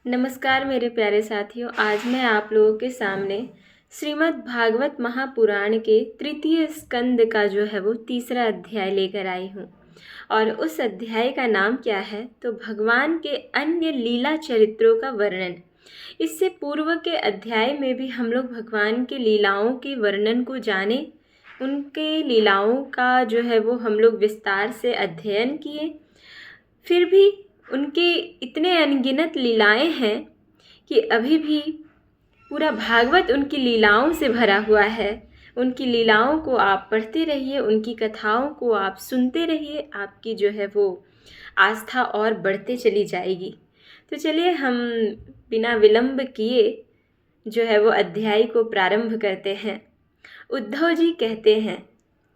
नमस्कार मेरे प्यारे साथियों। आज मैं आप लोगों के सामने श्रीमद् भागवत महापुराण के तृतीय स्कंद का जो है वो तीसरा अध्याय लेकर आई हूँ। और उस अध्याय का नाम क्या है तो भगवान के अन्य लीला चरित्रों का वर्णन। इससे पूर्व के अध्याय में भी हम लोग भगवान के लीलाओं के वर्णन को जाने, उनके लीलाओं का जो है वो हम लोग विस्तार से अध्ययन किए। फिर भी उनके इतने अनगिनत लीलाएं हैं कि अभी भी पूरा भागवत उनकी लीलाओं से भरा हुआ है। उनकी लीलाओं को आप पढ़ते रहिए, उनकी कथाओं को आप सुनते रहिए, आपकी जो है वो आस्था और बढ़ते चली जाएगी। तो चलिए हम बिना विलंब किए जो है वो अध्याय को प्रारंभ करते हैं। उद्धव जी कहते हैं,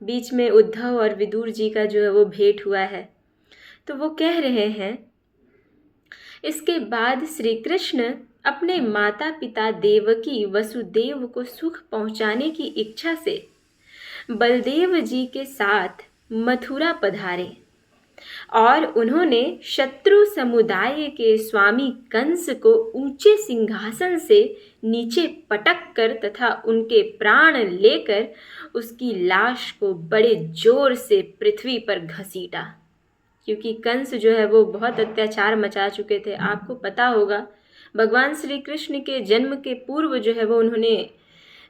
बीच में उद्धव और विदुर जी का जो है वो भेंट हुआ है, तो वो कह रहे हैं, इसके बाद श्री कृष्ण अपने माता पिता देवकी वसुदेव को सुख पहुंचाने की इच्छा से बलदेव जी के साथ मथुरा पधारे और उन्होंने शत्रु समुदाय के स्वामी कंस को ऊंचे सिंहासन से नीचे पटक कर तथा उनके प्राण लेकर उसकी लाश को बड़े जोर से पृथ्वी पर घसीटा। क्योंकि कंस जो है वो बहुत अत्याचार मचा चुके थे। आपको पता होगा भगवान श्री कृष्ण के जन्म के पूर्व जो है वो उन्होंने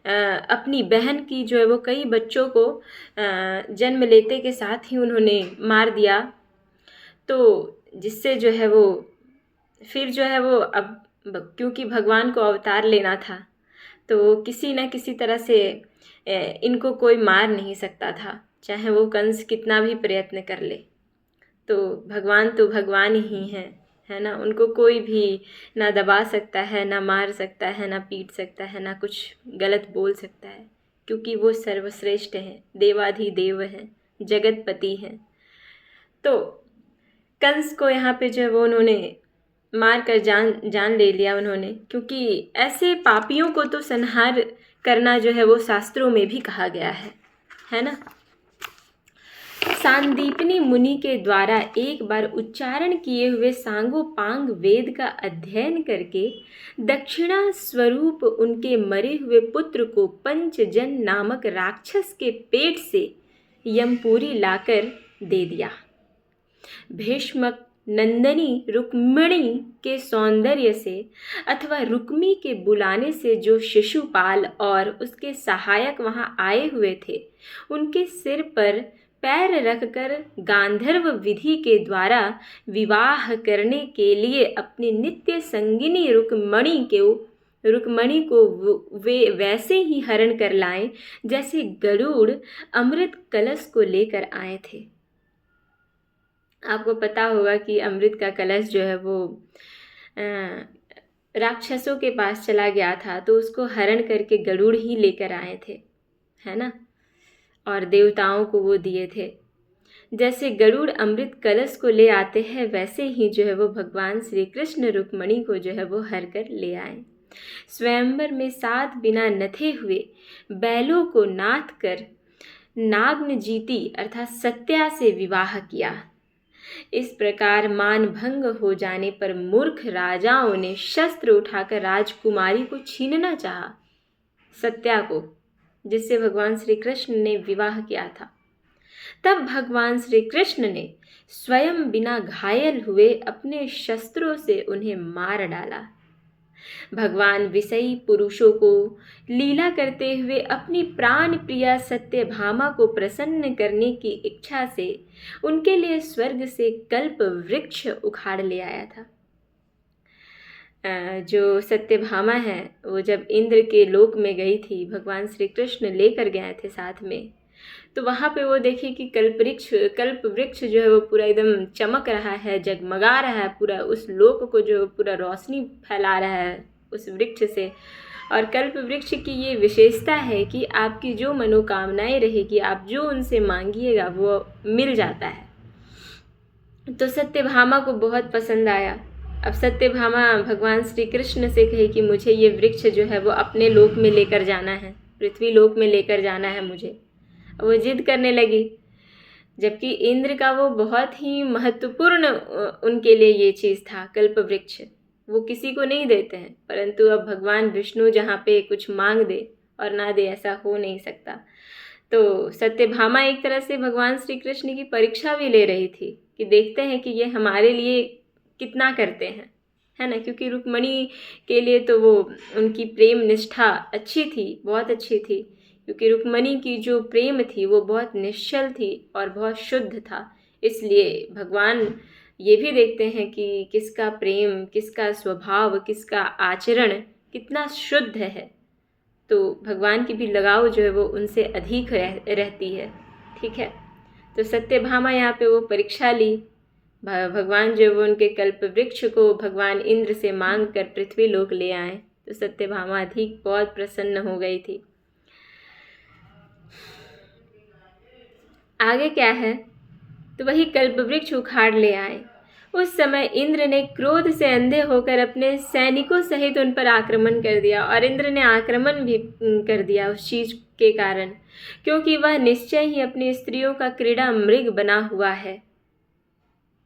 अपनी बहन की जो है वो कई बच्चों को जन्म लेते के साथ ही उन्होंने मार दिया। तो जिससे जो है वो फिर जो है वो अब क्योंकि भगवान को अवतार लेना था तो किसी न किसी तरह से इनको कोई मार नहीं सकता था, चाहे वो कंस कितना भी प्रयत्न कर ले। तो भगवान ही हैं, है ना। उनको कोई भी ना दबा सकता है, ना मार सकता है, ना पीट सकता है, ना कुछ गलत बोल सकता है, क्योंकि वो सर्वश्रेष्ठ हैं, देवाधिदेव हैं, जगतपति हैं। तो कंस को यहाँ पे जो है वो उन्होंने मार कर जान ले लिया उन्होंने, क्योंकि ऐसे पापियों को तो संहार करना जो है वो शास्त्रों में भी कहा गया है ना। सांदीपनी मुनि के द्वारा एक बार उच्चारण किए हुए सांगोपांग वेद का अध्ययन करके दक्षिणा स्वरूप उनके मरे हुए पुत्र को पंचजन नामक राक्षस के पेट से यमपुरी लाकर दे दिया। भीष्मक नंदनी रुक्मिणी के सौंदर्य से अथवा रुक्मी के बुलाने से जो शिशुपाल और उसके सहायक वहां आए हुए थे, उनके सिर पर पैर रखकर गांधर्व विधि के द्वारा विवाह करने के लिए अपनी नित्य संगिनी रुक्मणी को वे वैसे ही हरण कर लाएं जैसे गरुड़ अमृत कलश को लेकर आए थे। आपको पता होगा कि अमृत का कलश जो है वो राक्षसों के पास चला गया था, तो उसको हरण करके गरुड़ ही लेकर आए थे, है ना, और देवताओं को वो दिए थे। जैसे गरुड़ अमृत कलश को ले आते हैं, वैसे ही जो है वो भगवान श्री कृष्ण रुक्मणी को जो है वो हर कर ले आए। स्वयंवर में 7 बिना नथे हुए बैलों को नाथ कर नाग्न जीती अर्थात सत्या से विवाह किया। इस प्रकार मान भंग हो जाने पर मूर्ख राजाओं ने शस्त्र उठाकर राजकुमारी को छीनना चाहा, सत्या को, जिससे भगवान श्री कृष्ण ने विवाह किया था। तब भगवान श्री कृष्ण ने स्वयं बिना घायल हुए अपने शस्त्रों से उन्हें मार डाला। भगवान विषयी पुरुषों को लीला करते हुए अपनी प्राण प्रिया सत्यभामा को प्रसन्न करने की इच्छा से उनके लिए स्वर्ग से कल्प वृक्ष उखाड़ ले आया था। जो सत्यभामा है वो जब इंद्र के लोक में गई थी, भगवान श्री कृष्ण लेकर गए थे साथ में, तो वहाँ पे वो देखी कि कल्प वृक्ष जो है वो पूरा एकदम चमक रहा है, जगमगा रहा है, पूरा उस लोक को जो पूरा रोशनी फैला रहा है उस वृक्ष से। और कल्प वृक्ष की ये विशेषता है कि आपकी जो मनोकामनाएं रहेगी, आप जो उनसे मांगिएगा वो मिल जाता है। तो सत्यभामा को बहुत पसंद आया। अब सत्यभामा भगवान श्री कृष्ण से कही कि मुझे ये वृक्ष जो है वो अपने लोक में लेकर जाना है, पृथ्वी लोक में लेकर जाना है मुझे। वो जिद करने लगी, जबकि इंद्र का वो बहुत ही महत्वपूर्ण उनके लिए ये चीज़ था, कल्प वृक्ष। वो किसी को नहीं देते हैं, परंतु अब भगवान विष्णु जहाँ पे कुछ मांग दे और ना दे, ऐसा हो नहीं सकता। तो सत्यभामा एक तरह से भगवान श्री कृष्ण की परीक्षा भी ले रही थी कि देखते हैं कि ये हमारे लिए कितना करते हैं, है ना। क्योंकि रुक्मणी के लिए तो वो उनकी प्रेम निष्ठा अच्छी थी, बहुत अच्छी थी, क्योंकि रुक्मणी की जो प्रेम थी वो बहुत निश्चल थी और बहुत शुद्ध था। इसलिए भगवान ये भी देखते हैं कि किसका प्रेम, किसका स्वभाव, किसका आचरण कितना शुद्ध है, तो भगवान की भी लगाव जो है वो उनसे अधिक रहती है। ठीक है, तो सत्यभामा यहाँ पे वो परीक्षा ली। भगवान जो वो उनके कल्प वृक्ष को भगवान इंद्र से मांग कर पृथ्वी लोक ले आए, तो सत्यभामा अधिक बहुत प्रसन्न हो गई थी। आगे क्या है, तो वही कल्प वृक्ष उखाड़ ले आए। उस समय इंद्र ने क्रोध से अंधे होकर अपने सैनिकों सहित उन पर आक्रमण कर दिया, और इंद्र ने आक्रमण भी कर दिया उस चीज के कारण, क्योंकि वह निश्चय ही अपनी स्त्रियों का क्रीड़ा मृग बना हुआ है।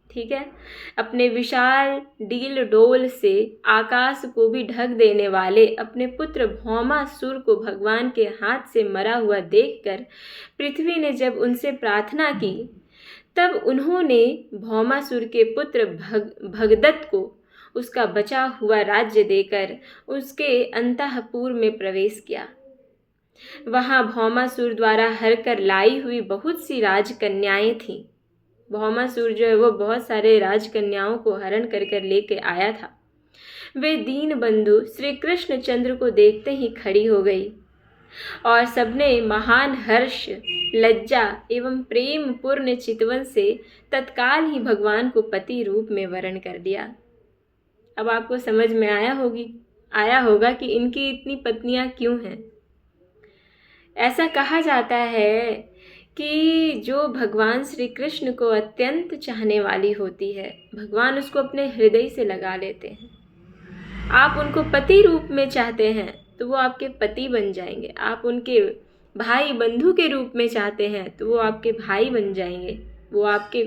ठीक है, अपने विशाल डील डोल से आकाश को भी ढक देने वाले अपने पुत्र भौमासुर को भगवान के हाथ से मरा हुआ देखकर पृथ्वी ने जब उनसे प्रार्थना की, तब उन्होंने भौमासुर के पुत्र भगदत्त को उसका बचा हुआ राज्य देकर उसके अंतःपुर में प्रवेश किया। वहां भौमासुर द्वारा हर कर लाई हुई बहुत सी राजकन्याएं थीं। भौमासुर जो है वो बहुत सारे राजकन्याओं को हरण कर लेके आया था। वे दीन बंधु श्री कृष्ण चंद्र को देखते ही खड़ी हो गई, और सबने महान हर्ष, लज्जा एवं प्रेम पूर्ण चितवन से तत्काल ही भगवान को पति रूप में वरण कर लिया। अब आपको समझ में आया होगा कि इनकी इतनी पत्नियां क्यों हैं। ऐसा कहा जाता है कि जो भगवान श्री कृष्ण को अत्यंत चाहने वाली होती है, भगवान उसको अपने हृदय से लगा लेते हैं। आप उनको पति रूप में चाहते हैं तो वो आपके पति बन जाएंगे। आप उनके भाई बंधु के रूप में चाहते हैं तो वो आपके भाई बन जाएंगे। वो आपके,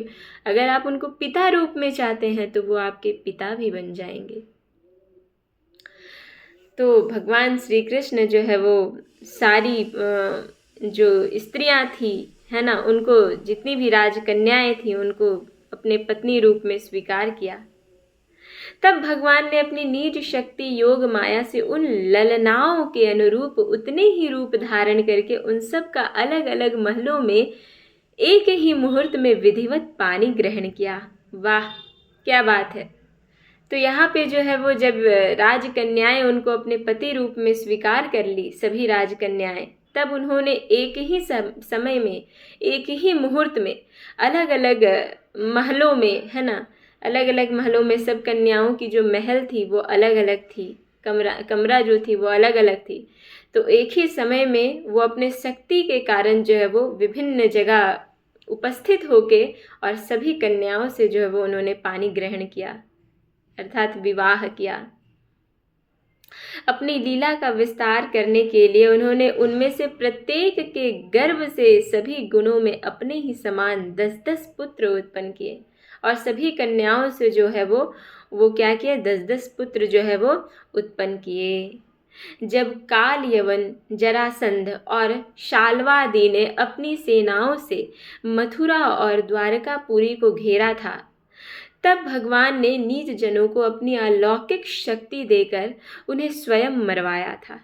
अगर आप उनको पिता रूप में चाहते हैं तो वो आपके पिता भी बन जाएंगे। तो भगवान श्री कृष्ण जो है वो सारी जो स्त्रियां थी, है ना, उनको, जितनी भी राजकन्याएं थी, उनको अपने पत्नी रूप में स्वीकार किया। तब भगवान ने अपनी निज शक्ति योग माया से उन ललनाओं के अनुरूप उतने ही रूप धारण करके उन सब का अलग अलग महलों में एक ही मुहूर्त में विधिवत पानी ग्रहण किया। वाह, क्या बात है। तो यहाँ पे जो है वो जब राजकन्याएं उनको अपने पति रूप में स्वीकार कर ली, सभी राजकन्याएं, तब उन्होंने एक ही समय में, एक ही मुहूर्त में अलग अलग महलों में, है ना, अलग अलग महलों में सब कन्याओं की जो महल थी वो अलग अलग थी, कमरा जो थी वो अलग अलग थी। तो एक ही समय में वो अपने शक्ति के कारण जो है वो विभिन्न जगह उपस्थित होके और सभी कन्याओं से जो है वो उन्होंने पानी ग्रहण किया, अर्थात विवाह किया। अपनी लीला का विस्तार करने के लिए उन्होंने उनमें से प्रत्येक के गर्भ से सभी गुणों में अपने ही समान 10-10 पुत्र उत्पन्न किए, और सभी कन्याओं से जो है वो क्या किया, 10-10 पुत्र जो है वो उत्पन्न किए। जब काल यवन, जरासंध और शाल्वादी ने अपनी सेनाओं से मथुरा और द्वारकापुरी को घेरा था, तब भगवान ने नीच जनों को अपनी अलौकिक शक्ति देकर उन्हें स्वयं मरवाया था।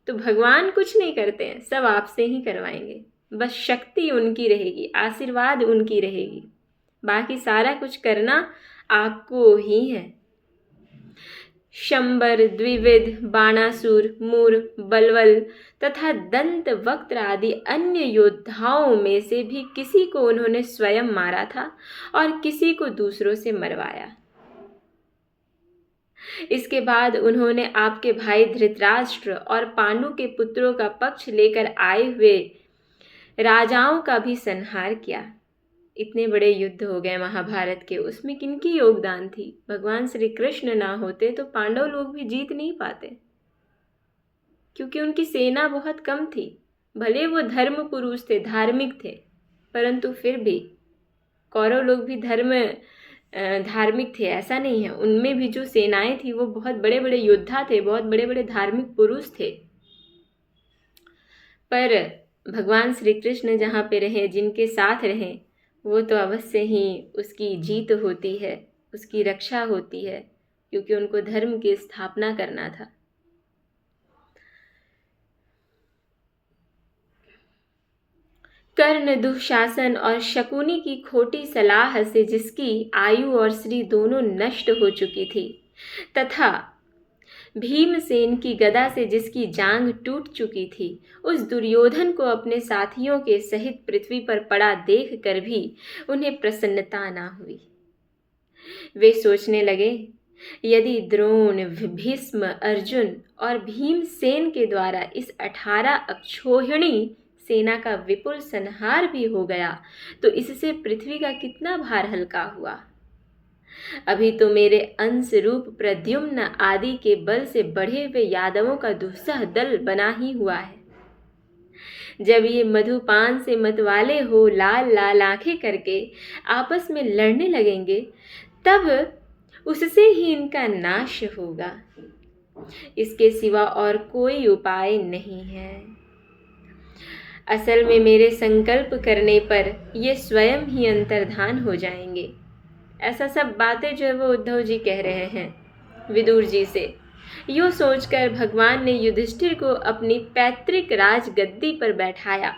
तो भगवान कुछ नहीं करते हैं, सब आपसे ही करवाएंगे। बस शक्ति उनकी रहेगी, आशीर्वाद उनकी रहेगी, बाकी सारा कुछ करना आपको ही है। शंबर, द्विविध, बाणासुर, मूर, बलवल तथा दंत वक्त्र आदि अन्य योद्धाओं में से भी किसी को उन्होंने स्वयं मारा था और किसी को दूसरों से मरवाया। इसके बाद उन्होंने आपके भाई धृतराष्ट्र और पांडु के पुत्रों का पक्ष लेकर आए हुए राजाओं का भी संहार किया। इतने बड़े युद्ध हो गए महाभारत के, उसमें किनकी योगदान थी? भगवान श्री कृष्ण ना होते तो पांडव लोग भी जीत नहीं पाते, क्योंकि उनकी सेना बहुत कम थी। भले वो धर्म पुरुष थे, धार्मिक थे, परंतु फिर भी कौरव लोग भी धर्म धार्मिक थे, ऐसा नहीं है। उनमें भी जो सेनाएं थी वो बहुत बड़े बड़े योद्धा थे, बहुत बड़े बड़े धार्मिक पुरुष थे। पर भगवान श्री कृष्ण जहाँ पे रहे, जिनके साथ रहें, वो तो अवश्य ही उसकी जीत होती है, उसकी रक्षा होती है, क्योंकि उनको धर्म की स्थापना करना था। कर्ण, दुशासन और शकुनी की खोटी सलाह से जिसकी आयु और श्री दोनों नष्ट हो चुकी थी, तथा भीमसेन की गदा से जिसकी जांघ टूट चुकी थी, उस दुर्योधन को अपने साथियों के सहित पृथ्वी पर पड़ा देख कर भी उन्हें प्रसन्नता ना हुई। वे सोचने लगे, यदि द्रोण, भीष्म, अर्जुन और भीमसेन के द्वारा इस 18 अक्षौहिणी सेना का विपुल संहार भी हो गया, तो इससे पृथ्वी का कितना भार हल्का हुआ। अभी तो मेरे अंश रूप प्रद्युम्न आदि के बल से बढ़े हुए यादवों का दुस्सह दल बना ही हुआ है। जब ये मधुपान से मतवाले हो लाल लाल आंखें करके आपस में लड़ने लगेंगे, तब उससे ही इनका नाश होगा। इसके सिवा और कोई उपाय नहीं है। असल में मेरे संकल्प करने पर ये स्वयं ही अंतर्धान हो जाएंगे। ऐसा सब बातें जो है वो उद्धव जी कह रहे हैं विदुर जी से। यूँ सोचकर भगवान ने युधिष्ठिर को अपनी पैतृक राजगद्दी पर बैठाया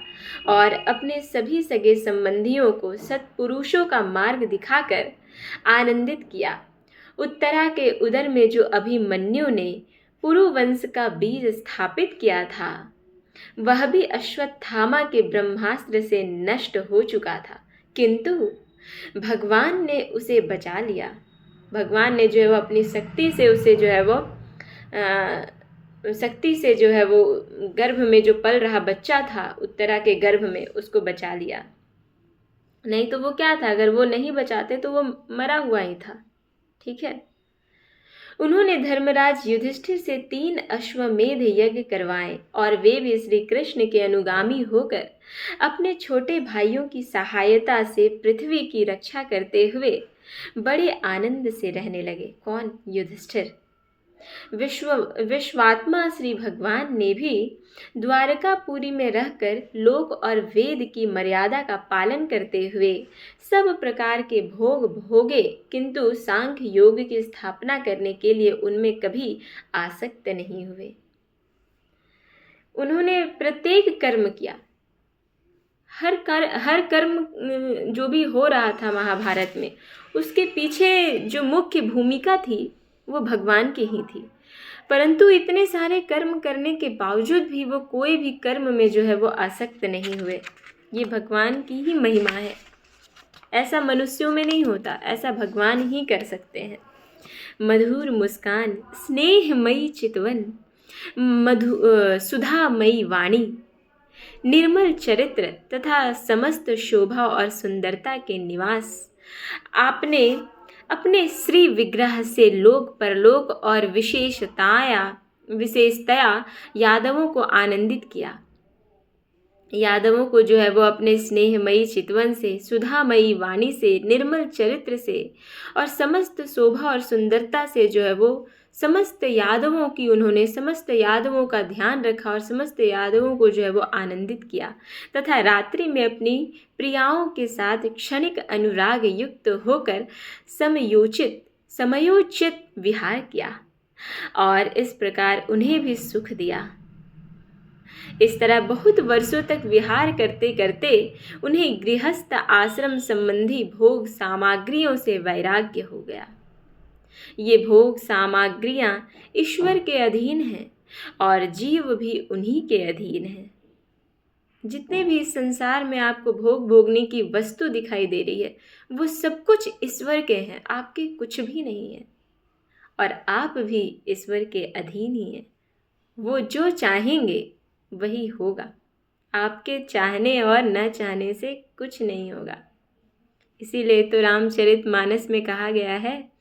और अपने सभी सगे संबंधियों को सत्पुरुषों का मार्ग दिखाकर आनंदित किया। उत्तरा के उदर में जो अभिमन्यु ने पुरुवंश का बीज स्थापित किया था, वह भी अश्वत्थामा के ब्रह्मास्त्र से नष्ट हो चुका था, किंतु भगवान ने उसे बचा लिया। भगवान ने जो है वो अपनी शक्ति से उसे जो है वो शक्ति से जो है वो गर्भ में जो पल रहा बच्चा था, उत्तरा के गर्भ में, उसको बचा लिया। नहीं तो वो क्या था, अगर वो नहीं बचाते तो वो मरा हुआ ही था। ठीक है। उन्होंने धर्मराज युधिष्ठिर से 3 अश्वमेध यज्ञ करवाए और वे भी श्री कृष्ण के अनुगामी होकर अपने छोटे भाइयों की सहायता से पृथ्वी की रक्षा करते हुए बड़े आनंद से रहने लगे। कौन? युधिष्ठिर। विश्वात्मा श्री भगवान ने भी द्वारकापुरी में रहकर लोक और वेद की मर्यादा का पालन करते हुए सब प्रकार के भोग भोगे, किंतु सांख्य योग की स्थापना करने के लिए उनमें कभी आसक्त नहीं हुए। उन्होंने प्रत्येक कर्म किया। हर कर्म जो भी हो रहा था महाभारत में, उसके पीछे जो मुख्य भूमिका थी वो भगवान की ही थी। परंतु इतने सारे कर्म करने के बावजूद भी वो कोई भी कर्म में जो है वो आसक्त नहीं हुए। ये भगवान की ही महिमा है। ऐसा मनुष्यों में नहीं होता, ऐसा भगवान ही कर सकते हैं। मधुर मुस्कान, स्नेहमयी चितवन, सुधामयी वाणी, निर्मल चरित्र तथा समस्त शोभा और सुंदरता के निवास, आपने अपने श्री विग्रह से लोक परलोक और विशेषतया यादवों को आनंदित किया। यादवों को जो है वो अपने स्नेहमयी चितवन से, सुधामयी वाणी से, निर्मल चरित्र से और समस्त शोभा और सुंदरता से जो है वो समस्त यादवों का ध्यान रखा और समस्त यादवों को जो है वो आनंदित किया, तथा रात्रि में अपनी प्रियाओं के साथ क्षणिक अनुराग युक्त होकर समयोचित विहार किया और इस प्रकार उन्हें भी सुख दिया। इस तरह बहुत वर्षों तक विहार करते करते उन्हें गृहस्थ आश्रम संबंधी भोग सामग्रियों से वैराग्य हो गया। ये भोग सामग्रियां ईश्वर के अधीन हैं और जीव भी उन्हीं के अधीन है। जितने भी इस संसार में आपको भोग भोगने की वस्तु दिखाई दे रही है, वो सब कुछ ईश्वर के हैं, आपके कुछ भी नहीं है। और आप भी ईश्वर के अधीन ही हैं। वो जो चाहेंगे वही होगा। आपके चाहने और न चाहने से कुछ नहीं होगा। इसीलिए तो रामचरितमानस में कहा गया है,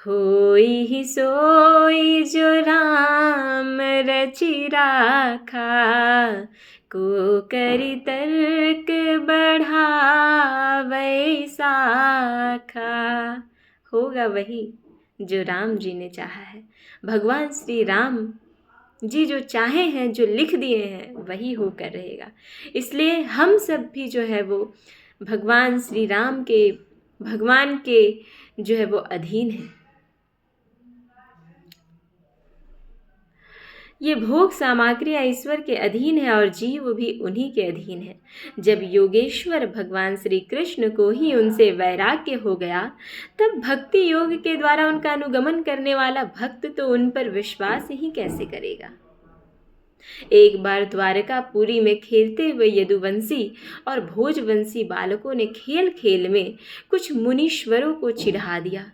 होई ही सोई जो राम रचि राखा, को करि तर्क बढ़ावै साखा। होगा वही जो राम जी ने चाहा है। भगवान श्री राम जी जो चाहे हैं, जो लिख दिए हैं, वही होकर रहेगा। इसलिए हम सब भी जो है वो भगवान श्री राम के, भगवान के जो है वो अधीन है। ये भोग सामग्री ईश्वर के अधीन है और जीव भी उन्हीं के अधीन है। जब योगेश्वर भगवान श्री कृष्ण को ही उनसे वैराग्य हो गया, तब भक्ति योग के द्वारा उनका अनुगमन करने वाला भक्त तो उन पर विश्वास ही कैसे करेगा। एक बार द्वारकापुरी में खेलते हुए यदुवंशी और भोजवंशी बालकों ने खेल खेल में कुछ मुनीश्वरों को चिढ़ा दिया,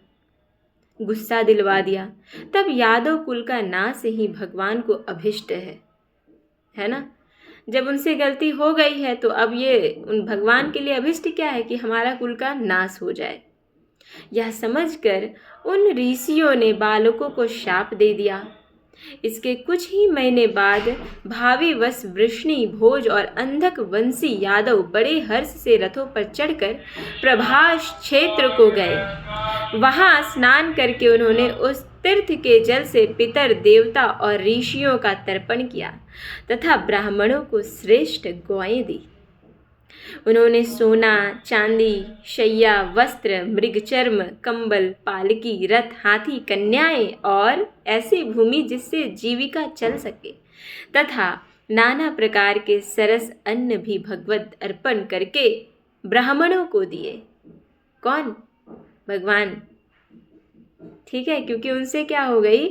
गुस्सा दिलवा दिया। तब यादव कुल का नाश ही भगवान को अभिष्ट है ना। जब उनसे गलती हो गई है तो अब ये उन भगवान के लिए अभिष्ट क्या है कि हमारा कुल का नाश हो जाए। यह समझकर उन ऋषियों ने बालकों को शाप दे दिया। इसके कुछ ही महीने बाद भावी वश वृष्णि, भोज और अंधक वंशी यादव बड़े हर्ष से रथों पर चढ़कर प्रभास क्षेत्र को गए। वहां स्नान करके उन्होंने उस तीर्थ के जल से पितर, देवता और ऋषियों का तर्पण किया तथा ब्राह्मणों को श्रेष्ठ गौएं दी। उन्होंने सोना, चांदी, शैया, वस्त्र, मृगचर्म, कंबल, पालकी, रथ, हाथी, कन्याएं और ऐसी भूमि जिससे जीविका चल सके तथा नाना प्रकार के सरस अन्न भी भगवत अर्पण करके ब्राह्मणों को दिए। कौन? भगवान। ठीक है, क्योंकि उनसे क्या हो गई,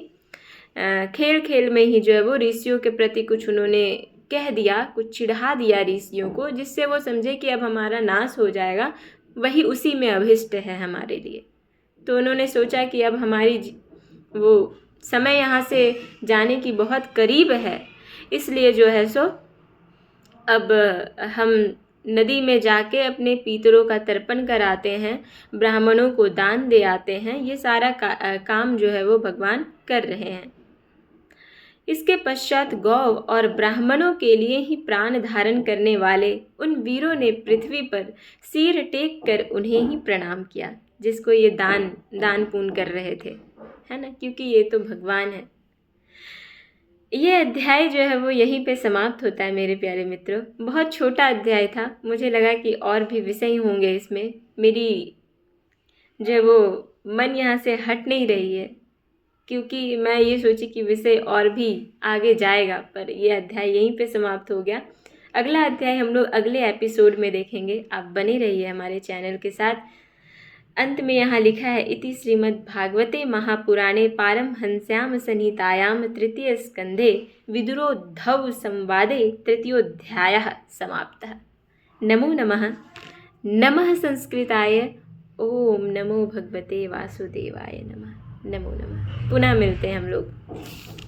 खेल खेल में ही जो है वो ऋषियों के प्रति कुछ उन्होंने कह दिया, कुछ चिढ़ा दिया ऋषियों को, जिससे वो समझे कि अब हमारा नाश हो जाएगा, वही उसी में अभिष्ट है हमारे लिए। तो उन्होंने सोचा कि अब हमारी वो समय यहाँ से जाने की बहुत करीब है, इसलिए जो है सो अब हम नदी में जाके अपने पितरों का तर्पण कराते हैं, ब्राह्मणों को दान दे आते हैं। ये सारा काम जो है वो भगवान कर रहे हैं। इसके पश्चात गौ और ब्राह्मणों के लिए ही प्राण धारण करने वाले उन वीरों ने पृथ्वी पर सिर टेक कर उन्हें ही प्रणाम किया, जिसको ये दान पुण्य कर रहे थे, है ना, क्योंकि ये तो भगवान है। ये अध्याय जो है वो यहीं पे समाप्त होता है मेरे प्यारे मित्रों। बहुत छोटा अध्याय था, मुझे लगा कि और भी विषय होंगे इसमें। मेरी जो है वो मन यहाँ से हट नहीं रही है, क्योंकि मैं ये सोची कि विषय और भी आगे जाएगा, पर ये अध्याय यहीं पे समाप्त हो गया। अगला अध्याय हम लोग अगले एपिसोड में देखेंगे। आप बने रहिए हमारे चैनल के साथ। अंत में यहाँ लिखा है, इति श्रीमद्भागवते महापुराणे पारमहंस्याम संहितायाम तृतीय स्कंधे विदुरोद्धव संवादे तृतीयोऽध्यायः समाप्तः। नमो नमः। नमः संस्कृताय। ओम नमो भगवते वासुदेवाय नमः। नमो नमः। पुनः मिलते हैं हम लोग।